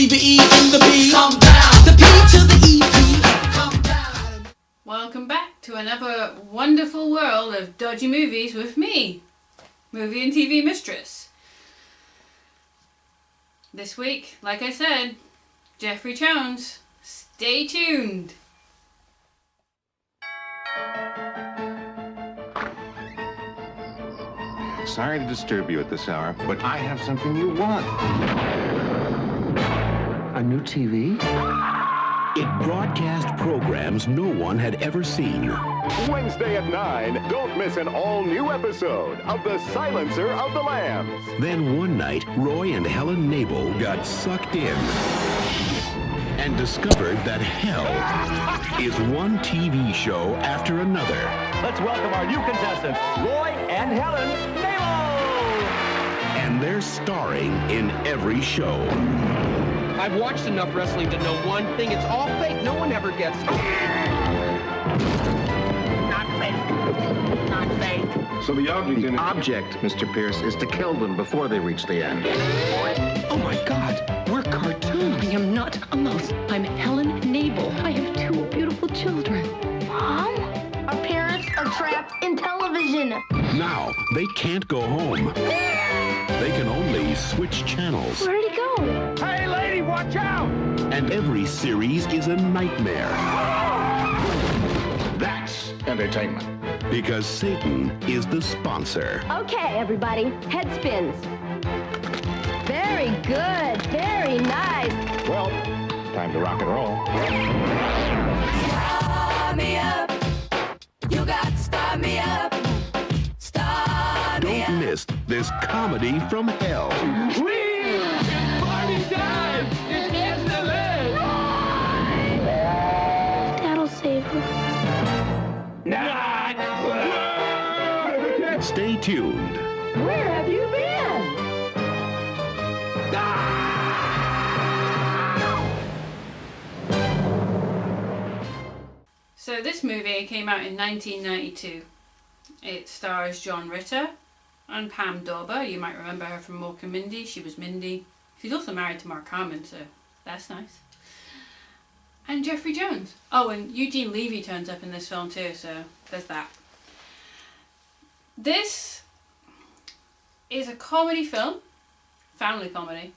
C, the E, and the B. Come down. The P to the E, P. Come down. Welcome back to another wonderful world of dodgy movies with me, movie and TV Mistress. This week, like I said, Jeffery Jones. Stay tuned. Sorry to disturb you at this hour, but I have something you want. A new TV? It broadcast programs no one had ever seen. Wednesday at 9, don't miss an all-new episode of The Silencer of the Lambs. Then one night, Roy and Helen Nabel got sucked in and discovered that hell is one TV show after another. Let's welcome our new contestants, Roy and Helen Nabel! And they're starring in every show. I've watched enough wrestling to know one thing. It's all fake. No one ever gets... Not fake. Not fake. So the object, Mr. Pierce, is to kill them before they reach the end. Oh my God, we're cartoons. I am not a mouse. I'm Helen Nabel. I have two beautiful children. Mom? Our parents are trapped in television. Now, they can't go home. They can only switch channels. Where did he go? Hey, lady, watch out! And every series is a nightmare. That's entertainment. Because Satan is the sponsor. Okay, everybody, head spins. Very good, very nice. Well, time to rock and roll. Start me up. You got to start me up. Start me up. Don't miss this comedy from hell. It's party time! It's excellent! That'll save her. Stay tuned. Where have you been? So this movie came out in 1992. It stars John Ritter and Pam Dauber. You might remember her from Mork and Mindy. She was Mindy. She's also married to Mark Harmon, so that's nice. And Jeffery Jones. Oh, and Eugene Levy turns up in this film too, so there's that. This is a comedy film, family comedy,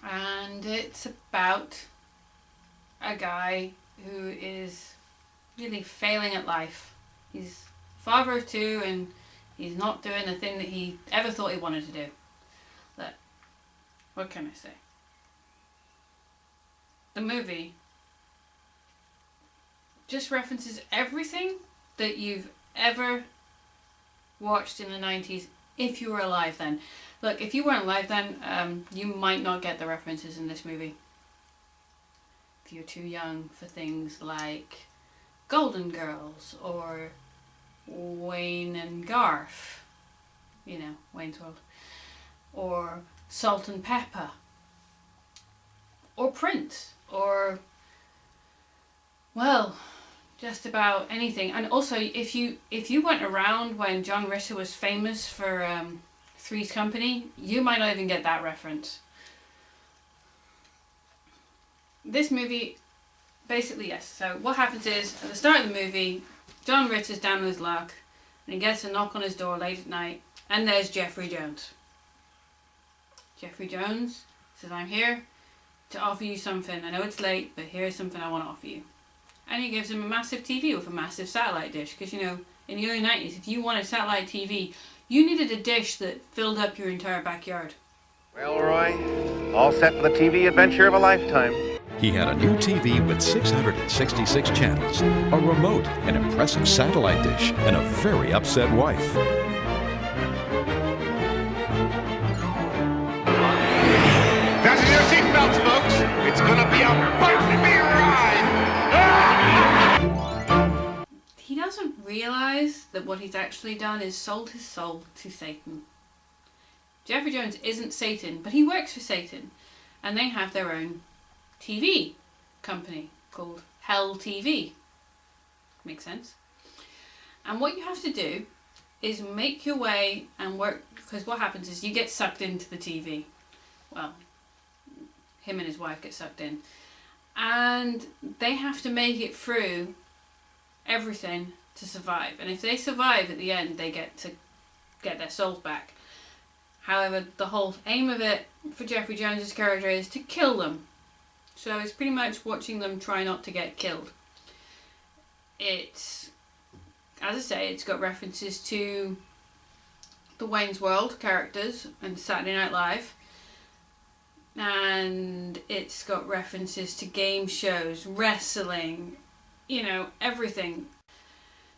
and it's about a guy who is really failing at life. He's father of two and he's not doing the thing that he ever thought he wanted to do. Look, what can I say? The movie just references everything that you've ever watched in the 90s, if you were alive then. Look, if you weren't alive then, you might not get the references in this movie. If you're too young for things like Golden Girls or Wayne and Garth, you know, Wayne's World, or Salt and Pepper, or Prince, or, well, just about anything. And also, if you weren't around when John Ritter was famous for Three's Company, you might not even get that reference. This movie, basically, yes. So what happens is, at the start of the movie, John Ritter's down on his luck, and he gets a knock on his door late at night, and there's Jeffery Jones. Jeffery Jones says, I'm here to offer you something. I know it's late, but here's something I want to offer you. And he gives him a massive TV with a massive satellite dish, because, you know, in the early 90s, if you wanted satellite TV, you needed a dish that filled up your entire backyard. Well, Roy, all set for the TV adventure of a lifetime. He had a new TV with 666 channels, a remote, an impressive satellite dish, and a very upset wife. Fasten your seatbelts, folks. It's gonna be a bumpy ride. He doesn't realize that what he's actually done is sold his soul to Satan. Jeffery Jones isn't Satan, but he works for Satan, and they have their own TV company called Hell TV. Makes sense? And what you have to do is make your way and work, because what happens is you get sucked into the TV. Well, him and his wife get sucked in. And they have to make it through everything to survive. And if they survive at the end, they get to get their souls back. However, the whole aim of it for Jeffrey Jones's character is to kill them. So it's pretty much watching them try not to get killed. It's, as I say, it's got references to the Wayne's World characters and Saturday Night Live. And it's got references to game shows, wrestling, you know, everything.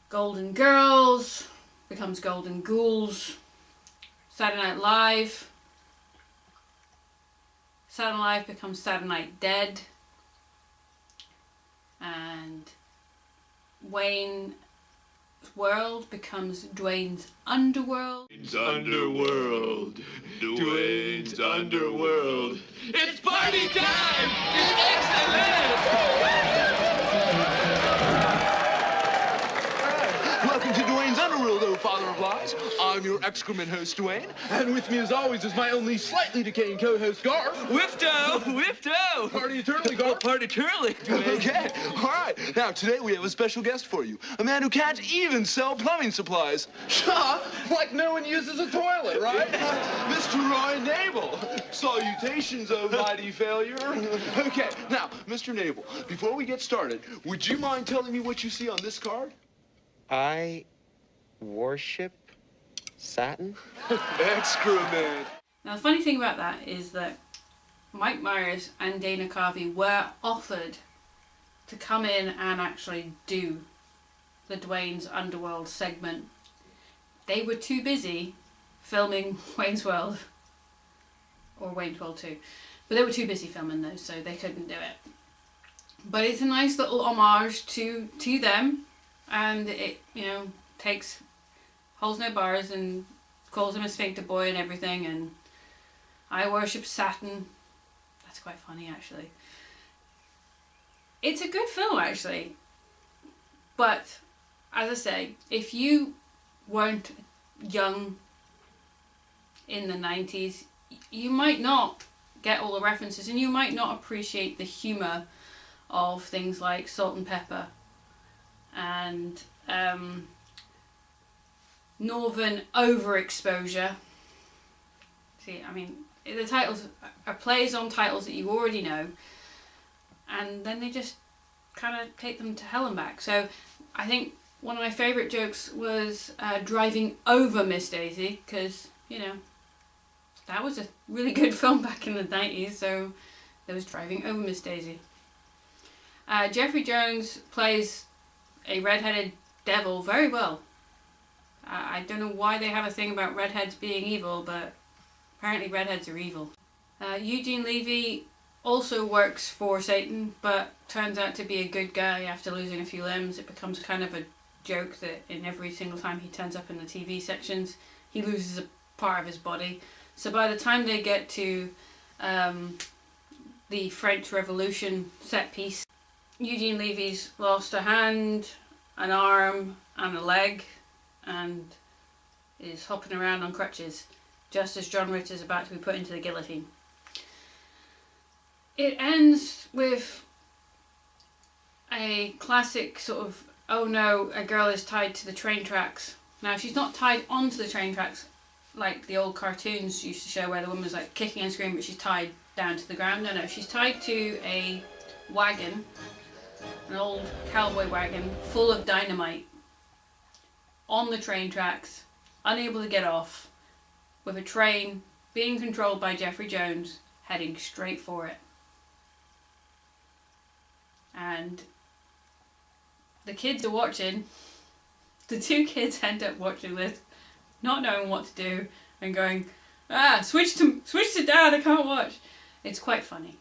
Golden Girls becomes Golden Ghouls. Saturday Night Live. Saturday Night Live becomes Saturday Night Dead. And Wayne's World becomes Dwayne's Underworld. Dwayne's Underworld. Dwayne's Underworld. It's party time! It's excellent! Welcome to Dwayne's Underworld, oh father of lies. I'm your excrement host, Dwayne, and with me as always is my only slightly decaying co-host, Garth. Whifto! Whifto! Party eternally, Garth. Party eternally, Dwayne. Okay, all right. Now, today we have a special guest for you. A man who can't even sell plumbing supplies. Like no one uses a toilet, right? Mr. Roy Nabel. Salutations, oh mighty failure. Okay, now, Mr. Nabel, before we get started, would you mind telling me what you see on this card? I worship Saturn? Excrement. Now the funny thing about that is that Mike Myers and Dana Carvey were offered to come in and actually do the Dwayne's Underworld segment. They were too busy filming Wayne's World, or Wayne's World 2, but they were too busy filming those, so they couldn't do it. But it's a nice little homage to them, and it, you know, holds no bars and calls him a sphincter boy and everything, and I worship Saturn. That's quite funny, actually. It's a good film, actually. But, as I say, if you weren't young in the 90s, you might not get all the references, and you might not appreciate the humour of things like Salt and Pepper and Northern Overexposure. See, I mean, the titles are plays on titles that you already know, and then they just kind of take them to hell and back. So I think one of my favourite jokes was driving over Miss Daisy, because, you know, that was a really good film back in the 90s, so there was driving over Miss Daisy. Jeffrey Jones plays a redheaded devil very well. I don't know why they have a thing about redheads being evil, but apparently redheads are evil. Eugene Levy also works for Satan, but turns out to be a good guy after losing a few limbs. It becomes kind of a joke that in every single time he turns up in the TV sections, he loses a part of his body. So by the time they get to the French Revolution set piece, Eugene Levy's lost a hand, an arm, and a leg, and is hopping around on crutches, just as John Ritter is about to be put into the guillotine. It ends with a classic sort of, oh no, a girl is tied to the train tracks. Now, she's not tied onto the train tracks like the old cartoons used to show, where the woman was like kicking and screaming, but she's tied down to the ground. No, she's tied to a wagon, an old cowboy wagon full of dynamite, on the train tracks, unable to get off, with a train being controlled by Jeffrey Jones heading straight for it. And the kids are watching. The two kids end up watching this, not knowing what to do, and going, switch to dad, I can't watch. It's quite funny.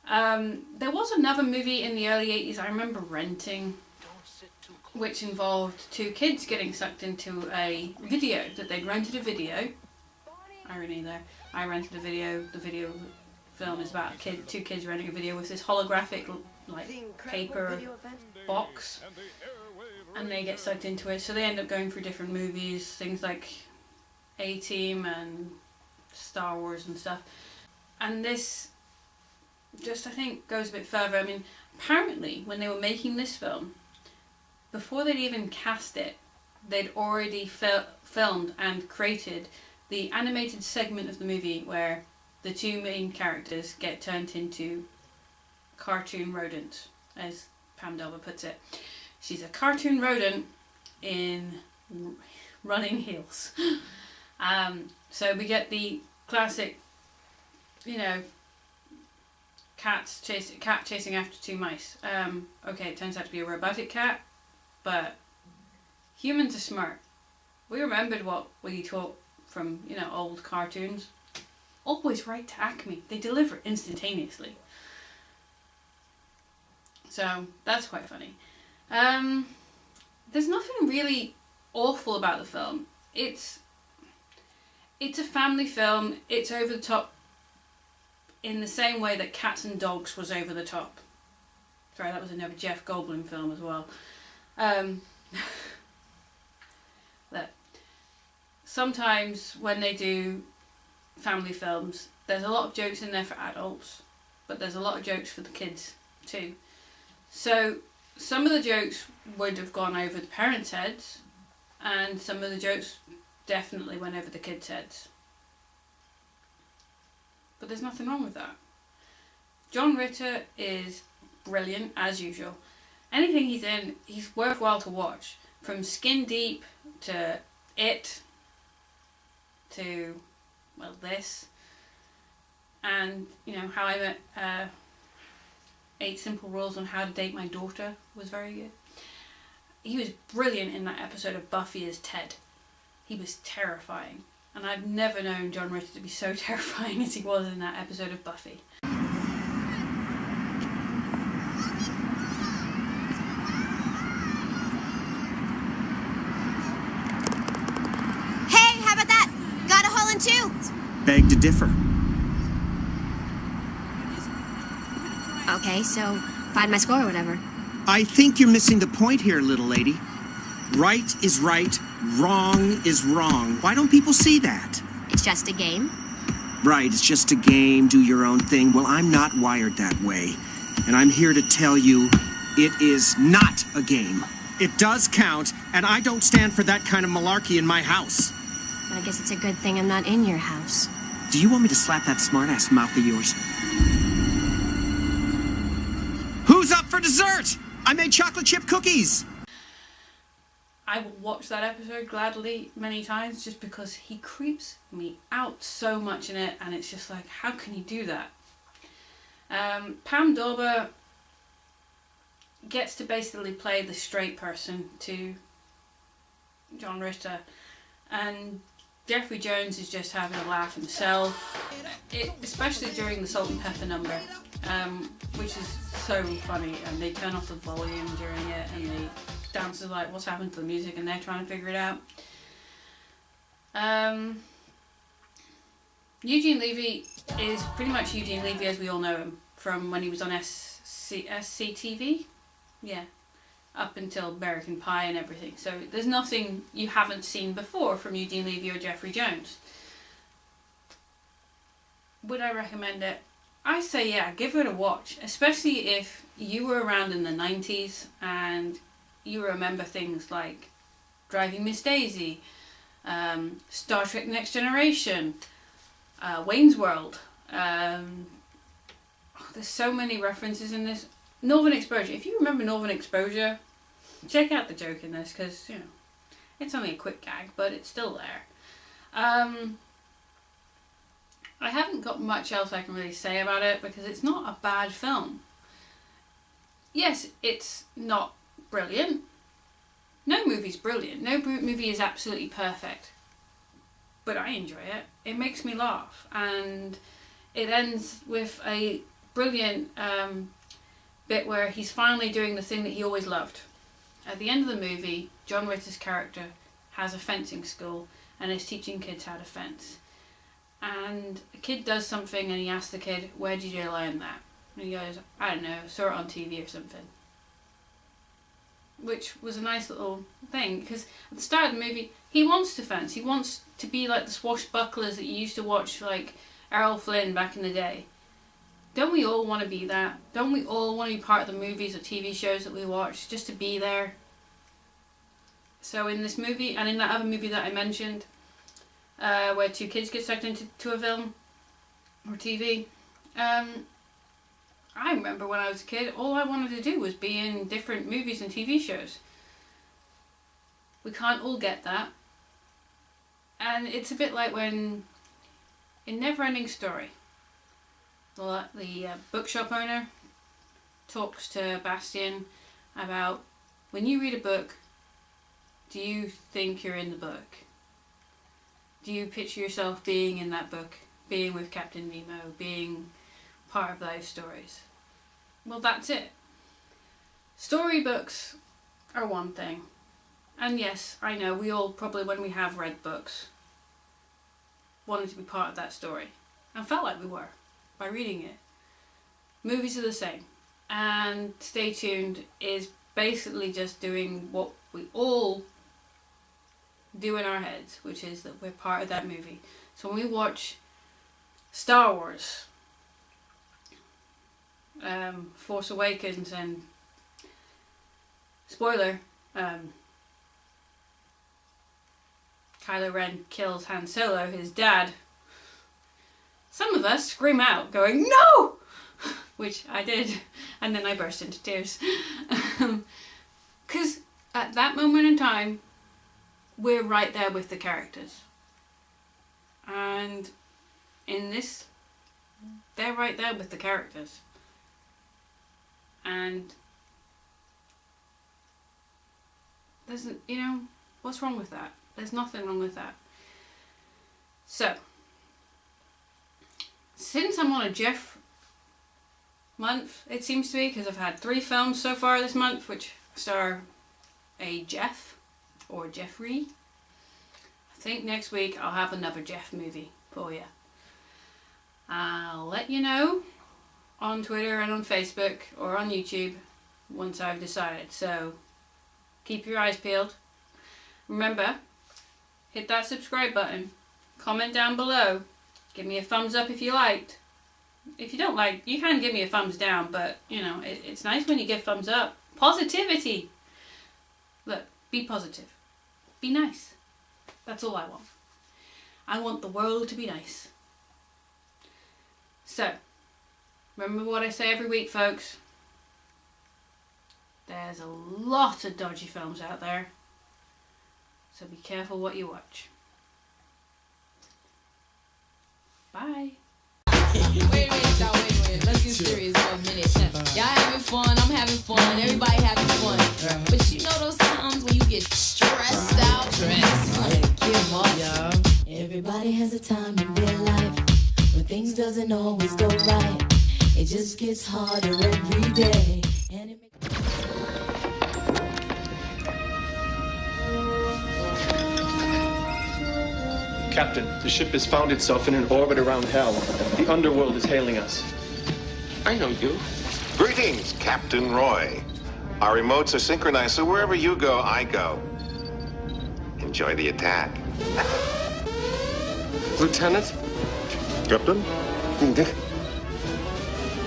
There was another movie in the early 80s I remember renting, which involved two kids getting sucked into a video, that they'd rented a video. Irony there. I rented a video. The video film is about two kids renting a video with this holographic paper box, and they get sucked into it. So they end up going through different movies, things like A-Team and Star Wars and stuff. And this just, I think, goes a bit further. I mean, apparently, when they were making this film, before they'd even cast it, they'd already filmed and created the animated segment of the movie where the two main characters get turned into cartoon rodents, as Pam Delver puts it. She's a cartoon rodent in running heels. So we get the classic, you know, cat chasing after two mice. Okay, it turns out to be a robotic cat, but humans are smart. We remembered what we taught from, you know, old cartoons. Always write to Acme. They deliver instantaneously. So that's quite funny. There's nothing really awful about the film. It's a family film. It's over the top in the same way that Cats and Dogs was over the top. Sorry, that was another Jeff Goldblum film as well. That sometimes when they do family films, there's a lot of jokes in there for adults, but there's a lot of jokes for the kids too. So some of the jokes would have gone over the parents' heads, and some of the jokes definitely went over the kids' heads. But there's nothing wrong with that. John Ritter is brilliant as usual. Anything he's in, he's worthwhile to watch. From Skin Deep to It to, well, this. And, you know, How I Met 8 Simple Rules on How to Date My Daughter was very good. He was brilliant in that episode of Buffy as Ted. He was terrifying. And I've never known John Ritter to be so terrifying as he was in that episode of Buffy. Hey, how about that? Got a hole in two. Beg to differ. Okay, so find my score or whatever. I think you're missing the point here, little lady. Right is right, wrong is wrong. Why don't people see that? It's just a game. Right, it's just a game, do your own thing. Well, I'm not wired that way. And I'm here to tell you, it is not a game. It does count, and I don't stand for that kind of malarkey in my house. But I guess it's a good thing I'm not in your house. Do you want me to slap that smart-ass mouth of yours? Who's up for dessert? I made chocolate chip cookies. I will watch that episode gladly many times just because he creeps me out so much in it, and it's just like, how can he do that? Pam Dauber gets to basically play the straight person to John Ritter, and Jeffrey Jones is just having a laugh himself, especially during the salt and pepper number, which is so funny, and they turn off the volume during it, and the dancers are like, what's happened to the music, and they're trying to figure it out. Eugene Levy is pretty much Eugene Levy as we all know him from when he was on SCTV, yeah, up until American Pie and everything. So there's nothing you haven't seen before from Eugene Levy or Jeffrey Jones. Would I recommend it? I say yeah, give it a watch, especially if you were around in the 90s and you remember things like Driving Miss Daisy, Star Trek Next Generation, Wayne's World. There's so many references in this. Northern Exposure. If you remember Northern Exposure, check out the joke in this, because, you know, it's only a quick gag, but it's still there. I haven't got much else I can really say about it, because it's not a bad film. Yes, it's not brilliant. No movie's brilliant. No movie is absolutely perfect. But I enjoy it. It makes me laugh. And it ends with a brilliant bit where he's finally doing the thing that he always loved. At the end of the movie, John Ritter's character has a fencing school and is teaching kids how to fence. And a kid does something and he asks the kid, where did you learn that? And he goes, I don't know, saw it on TV or something. Which was a nice little thing, because at the start of the movie, he wants to fence. He wants to be like the swashbucklers that you used to watch, like Errol Flynn back in the day. Don't we all want to be that? Don't we all want to be part of the movies or TV shows that we watch, just to be there? So in this movie, and in that other movie that I mentioned, where two kids get sucked into a film or TV, I remember when I was a kid, all I wanted to do was be in different movies and TV shows. We can't all get that. And it's a bit like when, in Neverending Story, the bookshop owner talks to Bastian about, when you read a book, do you think you're in the book? Do you picture yourself being in that book, being with Captain Nemo, being part of those stories? Well, that's it. Storybooks are one thing. And yes, I know, we all probably, when we have read books, wanted to be part of that story. And felt like we were, by reading it. Movies are the same. And Stay Tuned is basically just doing what we all do in our heads, which is that we're part of that movie. So when we watch Star Wars, Force Awakens, and spoiler, Kylo Ren kills Han Solo, his dad, some of us scream out going, "No!" Which I did, and then I burst into tears. Because at that moment in time, we're right there with the characters. And in this, they're right there with the characters. And there's, you know, what's wrong with that? There's nothing wrong with that. So, since I'm on a Jeff month, it seems to be, because I've had 3 films so far this month which star a Jeff or Jeffrey. I think next week I'll have another Jeff movie for you. I'll let you know on Twitter and on Facebook or on YouTube once I've decided. So keep your eyes peeled. Remember, hit that subscribe button, comment down below, give me a thumbs up if you liked. If you don't like, you can give me a thumbs down, but you know, it's nice when you give thumbs up. Positivity! Look, be positive. Be nice. That's all I want. I want the world to be nice. So, remember what I say every week, folks. There's a lot of dodgy films out there. So be careful what you watch. Bye. Wait a minute. Let's get serious for a minute. Y'all having fun, I'm having fun, everybody having fun. But you know those times when you get stressed out? Give up, y'all. Everybody has a time in their life when things doesn't always go right. It just gets harder every day. And it Captain, the ship has found itself in an orbit around hell. The underworld is hailing us. I know you. Greetings, Captain Roy. Our remotes are synchronized, so wherever you go, I go. Enjoy the attack. Lieutenant? Captain?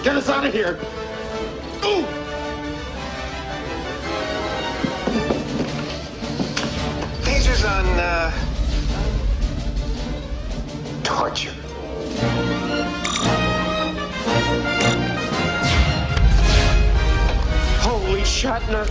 Get us out of here! Ooh! Lasers on, torture. Holy Shatner!